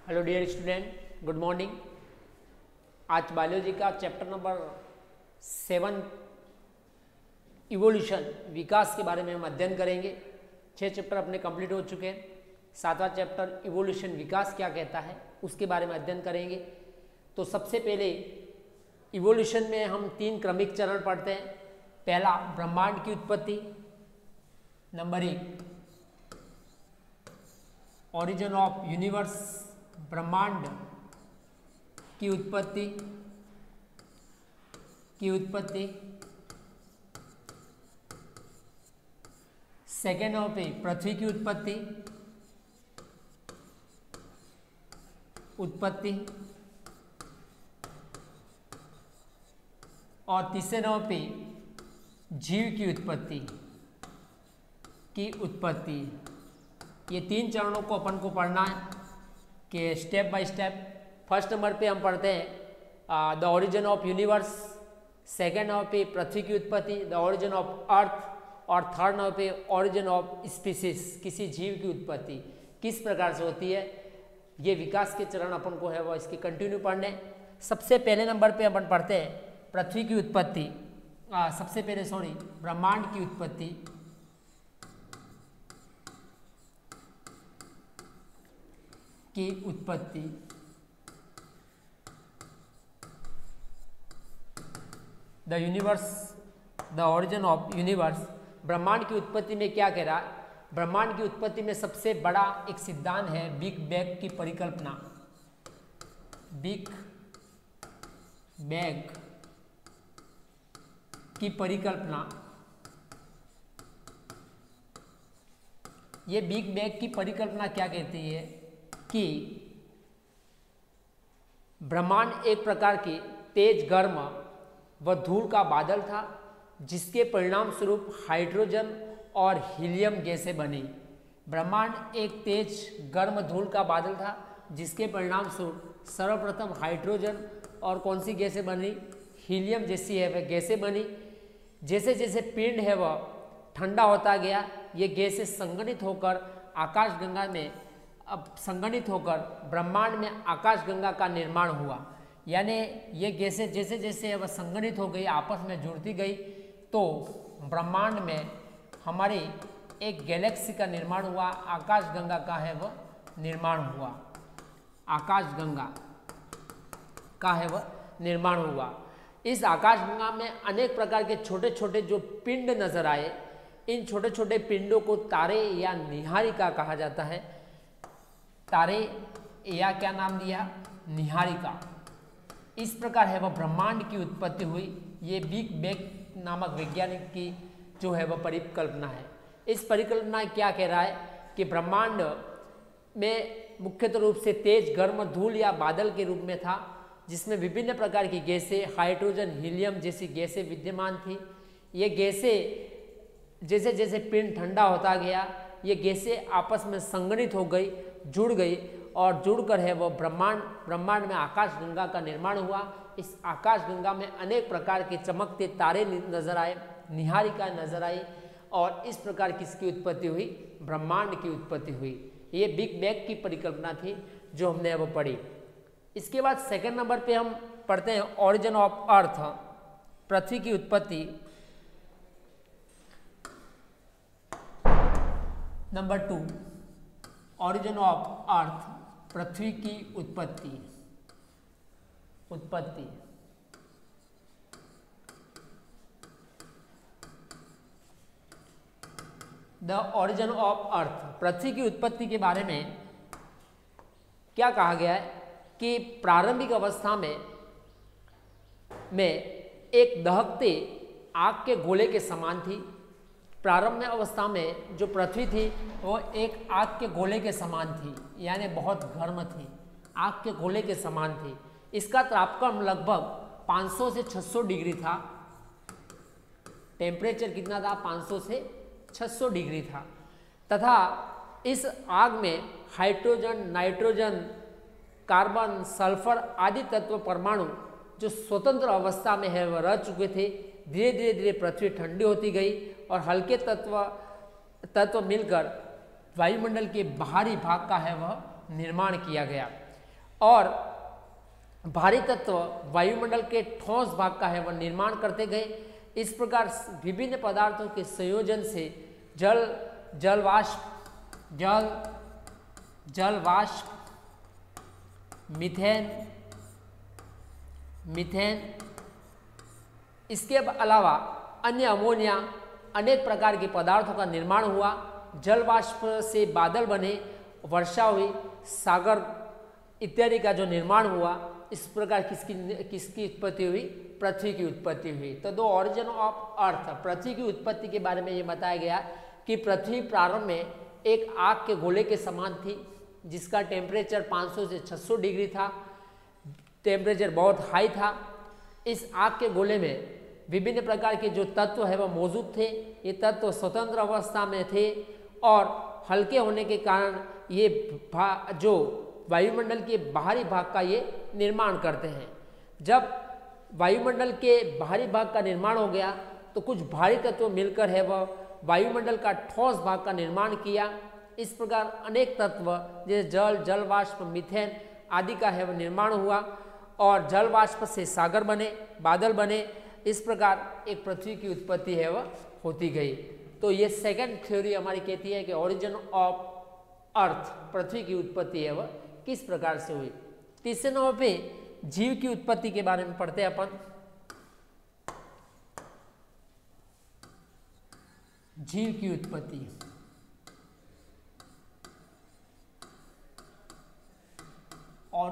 Hello dear student, good morning. आज biology का chapter number 7 evolution विकास के बारे में हम अध्ययन करेंगे। 6 चैप्टर अपने कंप्लीट हो चुके हैं। 7वां चैप्टर इवोल्यूशन विकास क्या कहता है उसके बारे में अध्ययन करेंगे। तो सबसे पहले इवोल्यूशन में हम 3 क्रमिक चरण पढ़ते हैं। पहला ब्रह्मांड की उत्पत्ति, नंबर 1 ओरिजिन ऑफ यूनिवर्स, ब्रह्मांड की उत्पत्ति सेकेंड ऑफ पृथ्वी की उत्पत्ति और तीसरे नंबर पे जीव की उत्पत्ति। ये 3 चरणों को अपन को पढ़ना है कि step by step. First number पे हम पढ़ते हैं the origin of universe, second number पे पृथ्वी की उत्पत्ति, द ओरिजिन ऑफ अर्थ, और थर्ड नंबर पे ओरिजिन ऑफ स्पीसीज, किसी जीव की उत्पत्ति किस प्रकार से होती है। ये विकास के चरण अपन को है वो इसकी कंटिन्यू पढ़ने। सबसे पहले नंबर पे अपन पढ़ते हैं पृथ्वी की उत्पत्ति, ब्रह्मांड की उत्पत्ति। The universe, the origin of universe. ब्रह्मांड की उत्पत्ति में क्या कह रहा है? ब्रह्मांड की उत्पत्ति में सबसे बड़ा एक सिद्धांत है बिग बैंग की परिकल्पना। बिग बैंग की परिकल्पना। ये बिग बैंग की परिकल्पना क्या कहती है कि ब्रह्मांड एक प्रकार की तेज गर्म व धूल का बादल था, जिसके परिणाम स्वरूप हाइड्रोजन और हीलियम गैसें बनी। ब्रह्मांड एक तेज गर्म धूल का बादल था, जिसके परिणाम स्वरूप सर्वप्रथम हाइड्रोजन और कौन सी गैसें बनी? हीलियम जैसी है वह गैसें बनी। जैसे जैसे पिंड है वह ठंडा होता गया, ये गैसें संघनित होकर आकाशगंगा में संघनित होकर ब्रह्मांड में आकाशगंगा का निर्माण हुआ। यानी ये गैसें जैसे जैसे वह संघनित हो गई, आपस में जुड़ती गई, तो ब्रह्मांड में हमारी एक गैलेक्सी का निर्माण हुआ। आकाशगंगा का है वह निर्माण हुआ। आकाशगंगा का है वह निर्माण हुआ। इस आकाशगंगा में अनेक प्रकार के छोटे छोटे जो पिंड नजर आए, इन छोटे छोटे पिंडों को तारे या निहारिका कहा जाता है। तारे या क्या नाम दिया? निहारिका। इस प्रकार है वह ब्रह्मांड की उत्पत्ति हुई। ये बिग बैंग नामक वैज्ञानिक की जो है वह परिकल्पना है। इस परिकल्पना क्या कह रहा है कि ब्रह्मांड में मुख्यतः रूप से तेज गर्म धूल या बादल के रूप में था, जिसमें विभिन्न प्रकार की गैसें, हाइड्रोजन, हीलियम जैसी गैसें विद्यमान थी। ये गैसें जैसे जैसे पिंड ठंडा होता गया, ये गैसें आपस में संघनित हो गई, जुड़ गई, और जुड़कर है वो ब्रह्मांड में आकाशगंगा का निर्माण हुआ। इस आकाशगंगा में अनेक प्रकार के चमकते तारे नजर आए, निहारिका नजर आई, और इस प्रकार किसकी उत्पत्ति हुई? ब्रह्मांड की उत्पत्ति हुई। ये बिग बैंग की परिकल्पना थी जो हमने अब पढ़ी। इसके बाद सेकंड नंबर पे हम पढ़ते हैं ओरिजिन ऑफ अर्थ, पृथ्वी की उत्पत्ति। नंबर 2 ओरिजिन ऑफ अर्थ, पृथ्वी की उत्पत्ति। द ओरिजिन ऑफ अर्थ, पृथ्वी की उत्पत्ति के बारे में क्या कहा गया है कि प्रारंभिक अवस्था में एक दहकते आग के गोले के समान थी। प्रारंभ में अवस्था में जो पृथ्वी थी वो एक आग के गोले के समान थी, यानी बहुत गर्म थी, आग के गोले के समान थी। इसका तापक्रम लगभग 500 से 600 डिग्री था। टेम्परेचर कितना था? 500 से 600 डिग्री था। तथा इस आग में हाइड्रोजन, नाइट्रोजन, कार्बन, सल्फर आदि तत्व परमाणु जो स्वतंत्र अवस्था में है वह रह चुके थे। धीरे धीरे पृथ्वी ठंडी होती गई और हल्के तत्व मिलकर वायुमंडल के बाहरी भाग का है वह निर्माण किया गया। और भारी तत्व वायुमंडल के ठोस भाग का है वह निर्माण करते गए। इस प्रकार विभिन्न पदार्थों के संयोजन से जल वाष्प, मीथेन, इसके अलावा अन्य अमोनिया, अनेक प्रकार के पदार्थों का निर्माण हुआ। जल वाष्प से बादल बने, वर्षा हुई, सागर इत्यादि का जो निर्माण हुआ। इस प्रकार किसकी उत्पत्ति हुई? पृथ्वी की उत्पत्ति हुई। तो दो ओरिजिन ऑफ अर्थ, पृथ्वी की उत्पत्ति के बारे में ये बताया गया कि पृथ्वी प्रारंभ में एक आग के गोले के समान थी, जिसका टेम्परेचर 500 से 600 डिग्री था, टेम्परेचर बहुत हाई था। इस आग के गोले में विभिन्न प्रकार के जो तत्व है वह मौजूद थे। ये तत्व स्वतंत्र अवस्था में थे और हल्के होने के कारण ये जो वायुमंडल के बाहरी भाग का ये निर्माण करते हैं। जब वायुमंडल के बाहरी भाग का निर्माण हो गया तो कुछ भारी तत्व मिलकर है वह वायुमंडल का ठोस भाग का निर्माण किया। इस प्रकार अनेक तत्व जैसे जल वाष्प, मीथेन आदि का है वह निर्माण हुआ और जल वाष्प से सागर बने, बादल बने। इस प्रकार एक पृथ्वी की उत्पत्ति है वह होती गई। तो ये सेकंड थ्योरी हमारी कहती है कि ओरिजिन ऑफ अर्थ, पृथ्वी की उत्पत्ति है वह किस प्रकार से हुई। तीसरे नंबर पे जीव की उत्पत्ति के बारे में पढ़ते हैं अपन। जीव की उत्पत्ति, और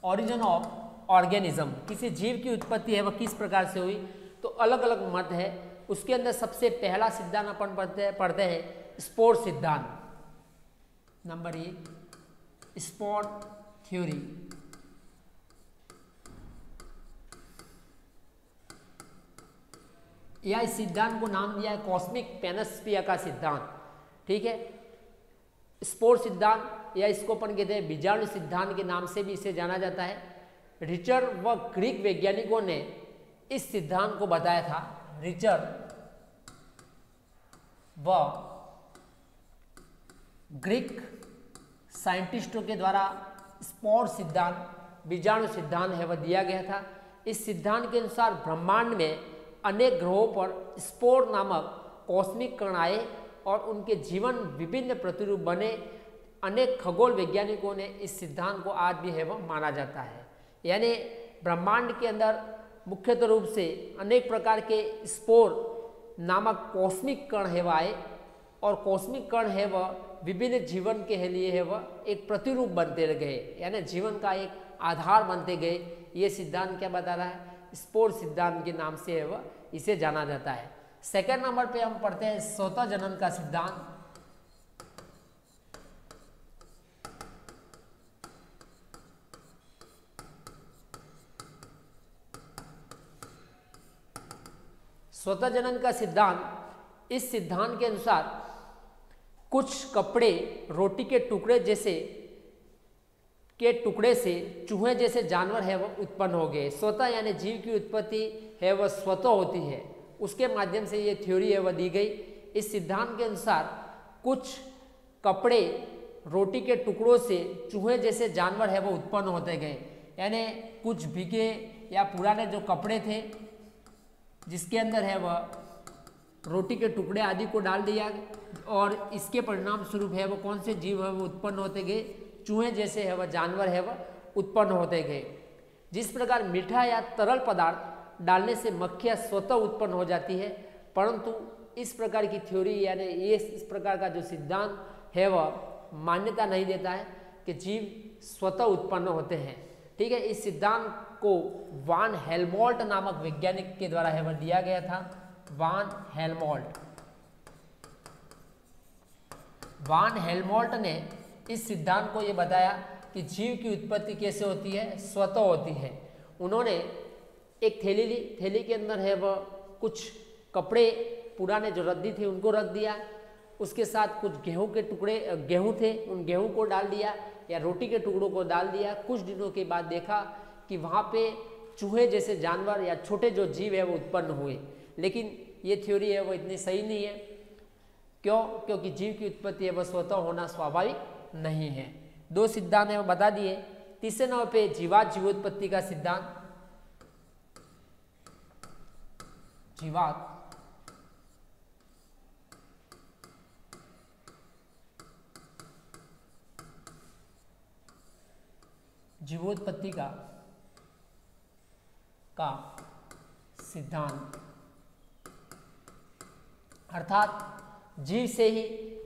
ओरिजिन ऑफ ऑर्गेनिज्म, किसी जीव की उत्पत्ति है वह किस प्रकार से हुई। तो अलग अलग मत है। उसके अंदर सबसे पहला सिद्धांत अपन पढ़ते हैं स्पोर सिद्धांत। Number 1 spore theory. या इस सिद्धांत को नाम दिया है कॉस्मिक पेनस्पिया का सिद्धांत। ठीक है, स्पोर सिद्धांत या इसको अपन कहते हैं बीजाणु सिद्धांत के नाम से भी इसे जाना जाता है। रिचर व ग्रीक वैज्ञानिकों ने इस सिद्धांत को बताया था। रिचर व ग्रीक साइंटिस्टों के द्वारा स्पोर सिद्धांत, बीजाणु सिद्धांत है वह दिया गया था। इस सिद्धांत के अनुसार ब्रह्मांड में अनेक ग्रहों पर स्पोर नामक कॉस्मिक कण आए और उनके जीवन विभिन्न प्रतिरूप बने। अनेक खगोल वैज्ञानिकों ने इस सिद्धांत को आज भी है वह माना जाता है। यानी ब्रह्मांड के अंदर मुख्यतः रूप से अनेक प्रकार के स्पोर नामक कॉस्मिक कण है वह आए और कॉस्मिक कण है वह विभिन्न जीवन के लिए है वह एक प्रतिरूप बनते गए, यानी जीवन का एक आधार बनते गए। ये सिद्धांत क्या बता रहा है? स्पोर सिद्धांत के नाम से है वह इसे जाना जाता है। सेकंड नंबर पे हम पढ़ते हैं स्वतः जनन का सिद्धांत। स्वतः जनन का सिद्धांत, इस सिद्धांत के अनुसार कुछ कपड़े रोटी के टुकड़े से चूहे जैसे जानवर है वह उत्पन्न हो गए। स्वतः यानी जीव की उत्पत्ति है वह स्वतः होती है, उसके माध्यम से ये थ्योरी है वह दी गई। इस सिद्धांत के अनुसार कुछ कपड़े रोटी के टुकड़ों से चूहे जैसे जानवर है वह उत्पन्न होते गए। यानी कुछ भीगे या पुराने जो कपड़े थे जिसके अंदर है वह रोटी के टुकड़े आदि को डाल दिया और इसके परिणाम स्वरूप है वह कौन से जीव है वह उत्पन्न होते गए, चूहे जैसे है वह जानवर है वह उत्पन्न होते गए। जिस प्रकार मीठा या तरल पदार्थ डालने से मक्खियाँ स्वतः उत्पन्न हो जाती है, परंतु इस प्रकार की थ्योरी यानी ये इस प्रकार का जो सिद्धांत है वह मान्यता नहीं देता है कि जीव स्वतः उत्पन्न होते हैं। ठीक है, इस सिद्धांत को वान हेल्महोल्ट्ज नामक वैज्ञानिक के द्वारा है वह दिया गया था। वान हेल्महोल्ट्ज ने इस सिद्धांत को ये बताया कि जीव की उत्पत्ति कैसे होती है, स्वतः होती है। उन्होंने एक थैली ली, थैली के अंदर है वह कुछ कपड़े पुराने जो रद्दी थे उनको रख दिया, उसके साथ कुछ गेहूं के टुकड़े गेहूं थे उन गेहूं को डाल दिया या रोटी के टुकड़ों को डाल दिया। कुछ दिनों के बाद देखा कि वहाँ पे चूहे जैसे जानवर या छोटे जो जीव है वो उत्पन्न हुए। लेकिन ये थ्योरी है वो इतनी सही नहीं है। क्यों? क्योंकि जीव की उत्पत्ति है वह स्वतः होना स्वाभाविक नहीं है। दो सिद्धांत है वो बता दिए। तीसरे नंबर पे जीवात जीवोत्पत्ति का सिद्धांत, जीवात जीवोत्पत्ति का सिद्धांत, अर्थात जीव से ही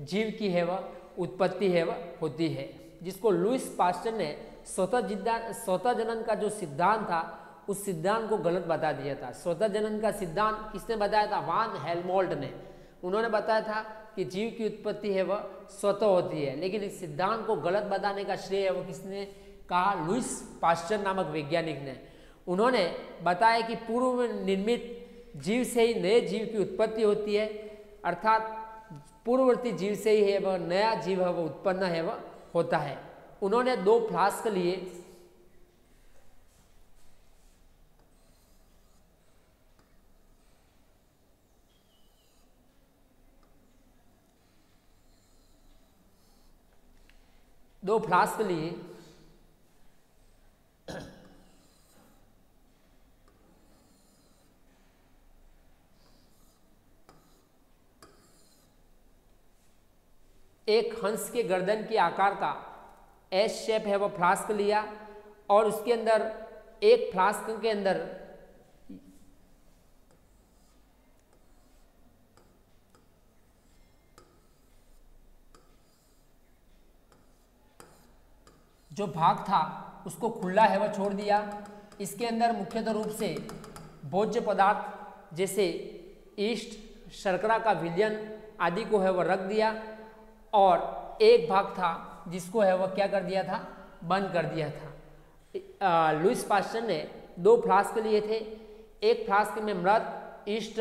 जीव की है वह उत्पत्ति है वह होती है, जिसको लुईस पास्चर ने स्वतः जनन का जो सिद्धांत था उस सिद्धांत को गलत बता दिया था। स्वतः जनन का सिद्धांत किसने बताया था? वान हेल्महोल्ट्ज ने। उन्होंने बताया था कि जीव की उत्पत्ति है वह स्वतः होती है, लेकिन इस सिद्धांत को गलत बताने का श्रेय है वो किसने कहा? लुईस पास्चर नामक वैज्ञानिक ने। उन्होंने बताया कि पूर्व में निर्मित जीव से ही नए जीव की उत्पत्ति होती है, अर्थात पूर्ववर्ती जीव से ही है वह नया जीव है वह उत्पन्न है वह होता है। उन्होंने दो फ्लास्क लिए, एक हंस के गर्दन के आकार का एस शेप है वह फ्लास्क लिया और उसके अंदर एक फ्लास्क के अंदर जो भाग था उसको खुला है वह छोड़ दिया। इसके अंदर मुख्यतः रूप से भोज्य पदार्थ जैसे ईस्ट, शर्करा का विलयन आदि को है वह रख दिया और एक भाग था जिसको है वह क्या कर दिया था? बंद कर दिया था। लुईस पास्चर ने दो फ्लास्क लिए थे, एक फ्लास्क में मृत, ईस्ट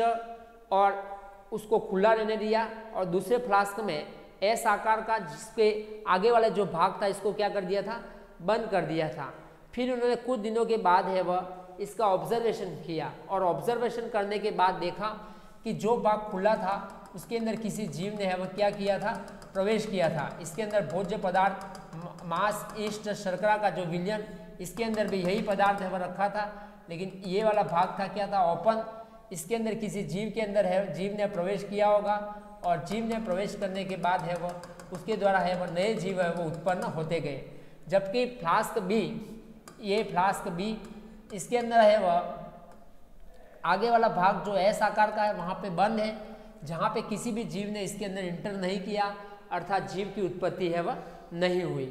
और उसको खुला रहने दिया और दूसरे फ्लास्क में एस आकार का जिसके आगे वाला जो भाग था इसको क्या कर दिया था? बंद कर दिया था। फिर उन्होंने कुछ दिनों के बाद है वह इसका ऑब्जर्वेशन किया और ऑब्जर्वेशन करने के बाद देखा कि जो भाग खुला था उसके अंदर किसी जीव ने है वह क्या किया था? प्रवेश किया था। इसके अंदर भोज्य पदार्थ मांस, ईस्ट, शर्करा का जो विलयन, इसके अंदर भी यही पदार्थ है वह रखा था, लेकिन ये वाला भाग था क्या था? ओपन। इसके अंदर किसी जीव के अंदर है जीव ने प्रवेश किया होगा और जीव ने प्रवेश करने के बाद है वह उसके द्वारा है वह नए जीव है वो उत्पन्न होते गए। जबकि फ्लास्क बी, ये फ्लास्क बी, इसके अंदर है वह आगे वाला भाग जो एस आकार का है वहाँ पे बंद है, जहाँ पे किसी भी जीव ने इसके अंदर इंटर नहीं किया, अर्थात जीव की उत्पत्ति है वह नहीं हुई।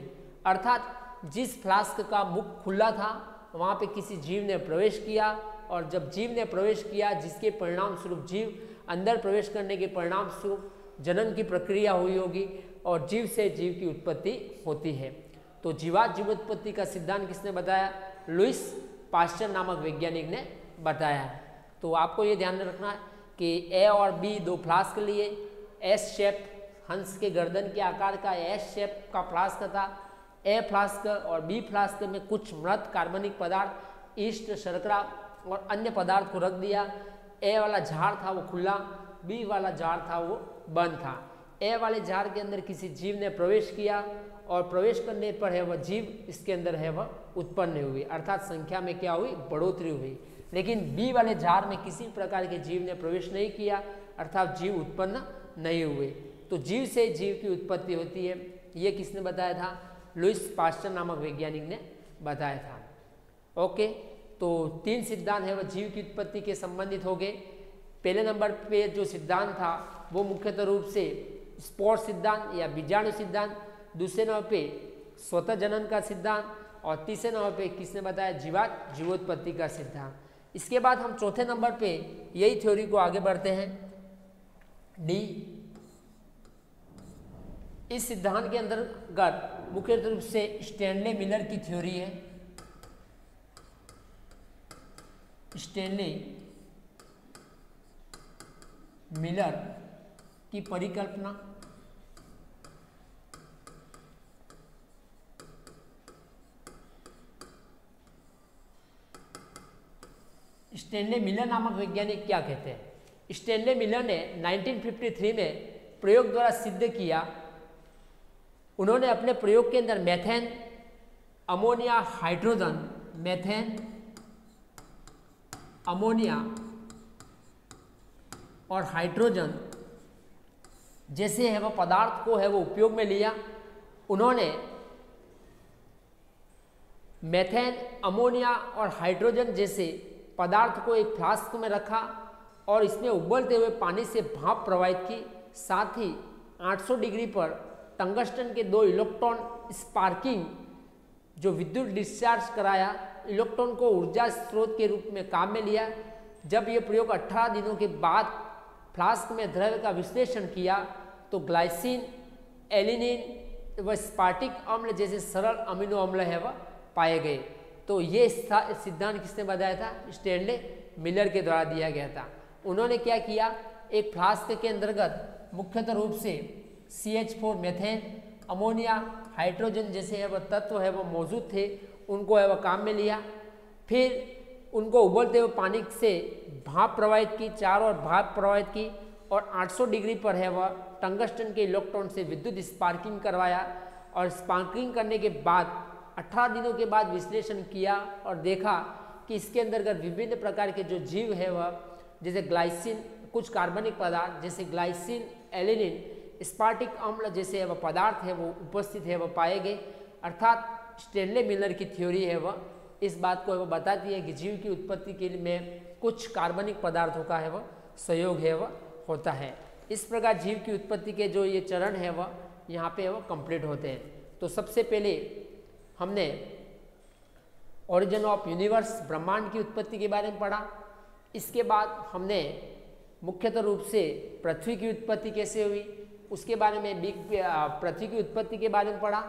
अर्थात जिस फ्लास्क का मुख खुला था वहाँ पे किसी जीव ने प्रवेश किया और जब जीव ने प्रवेश किया जिसके परिणाम स्वरूप जीव अंदर प्रवेश करने के परिणाम स्वरूप जनन की प्रक्रिया हुई होगी और जीव से जीव की उत्पत्ति होती है। तो जीवात जीवोत्पत्ति का सिद्धांत किसने बताया? लुईस पास्चर नामक वैज्ञानिक ने बताया। तो आपको ये ध्यान रखना है कि ए और बी दो फ्लास्क लिए, एस शेप हंस के गर्दन के आकार का एस शेप का फ्लास्क था। ए फ्लास्क और बी फ्लास्क में कुछ मृत कार्बनिक पदार्थ, ईस्ट, शर्करा और अन्य पदार्थ को रख दिया। ए वाला जार था वो खुला, बी वाला जार था वो बंद था। ए वाले जार के अंदर किसी जीव ने प्रवेश किया और प्रवेश करने पर है वह जीव इसके अंदर है वह उत्पन्न हुई, अर्थात संख्या में क्या हुई? बढ़ोतरी हुई। लेकिन बी वाले जार में किसी प्रकार के जीव ने प्रवेश नहीं किया, अर्थात जीव उत्पन्न नहीं हुए। तो जीव से जीव की उत्पत्ति होती है, ये किसने बताया था? लुईस पास्चर नामक वैज्ञानिक ने बताया था। ओके, तो तीन सिद्धांत है वह जीव की उत्पत्ति के संबंधित हो गए। पहले नंबर पे जो सिद्धांत था वो मुख्यतः रूप से स्पोर सिद्धांत या बीजाणु सिद्धांत, दूसरे नंबर पे स्वतः जनन का सिद्धांत और तीसरे नंबर पे किसने बताया? जीवात जीवोत्पत्ति का सिद्धांत। इसके बाद हम चौथे नंबर पे यही थ्योरी को आगे बढ़ते हैं, डी। इस सिद्धांत के अंतर्गत मुख्य रूप से स्टैनले मिलर की थ्योरी है। स्टैनले मिलर की परिकल्पना, स्टैनले मिलर नामक वैज्ञानिक क्या कहते हैं? स्टैनले मिलर ने 1953 में प्रयोग द्वारा सिद्ध किया। उन्होंने अपने प्रयोग के अंदर methane, ammonia, hydrogen, methane, ammonia और हाइड्रोजन जैसे है वह पदार्थ को है वो उपयोग में लिया। उन्होंने मेथेन, अमोनिया और हाइड्रोजन जैसे पदार्थ को एक फ्लास्क में रखा और इसमें उबलते हुए पानी से भाप प्रवाहित की। साथ ही 800 डिग्री पर टंगस्टन के 2 इलेक्ट्रॉन स्पार्किंग जो विद्युत डिस्चार्ज कराया, इलेक्ट्रॉन को ऊर्जा स्रोत के रूप में काम में लिया। जब ये प्रयोग 18 दिनों के बाद फ्लास्क में द्रव्य का विश्लेषण किया तो ग्लाइसिन, एलिनिन व स्पार्टिक अम्ल जैसे सरल अमीनो अम्ल है वह पाए गए। तो ये सिद्धांत किसने बताया था? स्टैनले मिलर के द्वारा दिया गया था। उन्होंने क्या किया, एक फ्लास्क के अंतर्गत मुख्यतः रूप से CH4 मेथेन, अमोनिया, हाइड्रोजन जैसे है वह तत्व है वह मौजूद थे, उनको है वह काम में लिया। फिर उनको उबलते हुए पानी से भाप प्रवाहित की, चारों ओर भाप प्रवाहित की और 800 डिग्री पर है वह टंगस्टन के इलेक्ट्रॉन से विद्युत स्पार्किंग करवाया और स्पार्किंग करने के बाद 18 दिनों के बाद विश्लेषण किया और देखा कि इसके अंतर्गत विभिन्न प्रकार के जो जीव है वह जैसे ग्लाइसिन, कुछ कार्बनिक पदार्थ जैसे ग्लाइसिन, एलिनिन, स्पार्टिक अम्ल जैसे है वह पदार्थ है वो उपस्थित है वह पाए गए। अर्थात स्टैनले मिलर की थ्योरी है वह इस बात को वह बताती है कि जीव की उत्पत्ति के लिए में कुछ कार्बनिक पदार्थों का है वह सहयोग है वह होता है। इस प्रकार जीव की उत्पत्ति के जो ये चरण है वह यहाँ पे वह कंप्लीट होते हैं। तो सबसे पहले हमने ओरिजिन ऑफ यूनिवर्स, ब्रह्मांड की उत्पत्ति के बारे में पढ़ा। इसके बाद हमने मुख्यतः रूप से पृथ्वी की उत्पत्ति कैसे हुई उसके बारे में, पृथ्वी की उत्पत्ति के बारे में पढ़ा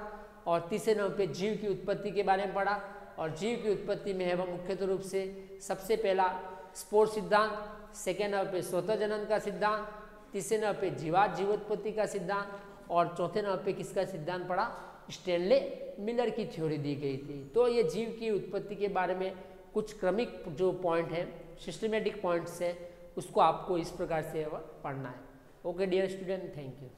और तीसरे नंबर पे जीव की उत्पत्ति के बारे में पढ़ा। और जीव की उत्पत्ति में है वह मुख्यतः रूप से सबसे पहला स्पोर सिद्धांत, सेकेंड नंबर पे स्वतः जनन का सिद्धांत, तीसरे नंबर पे जीवात जीवोत्पत्ति का सिद्धांत और चौथे नंबर पे किसका सिद्धांत पढ़ा? स्टैनले मिलर की थ्योरी दी गई थी। तो ये जीव की उत्पत्ति के बारे में कुछ क्रमिक जो पॉइंट है, सिस्टमेटिक पॉइंट्स है, उसको आपको इस प्रकार से पढ़ना है। Okay dear student, thank you.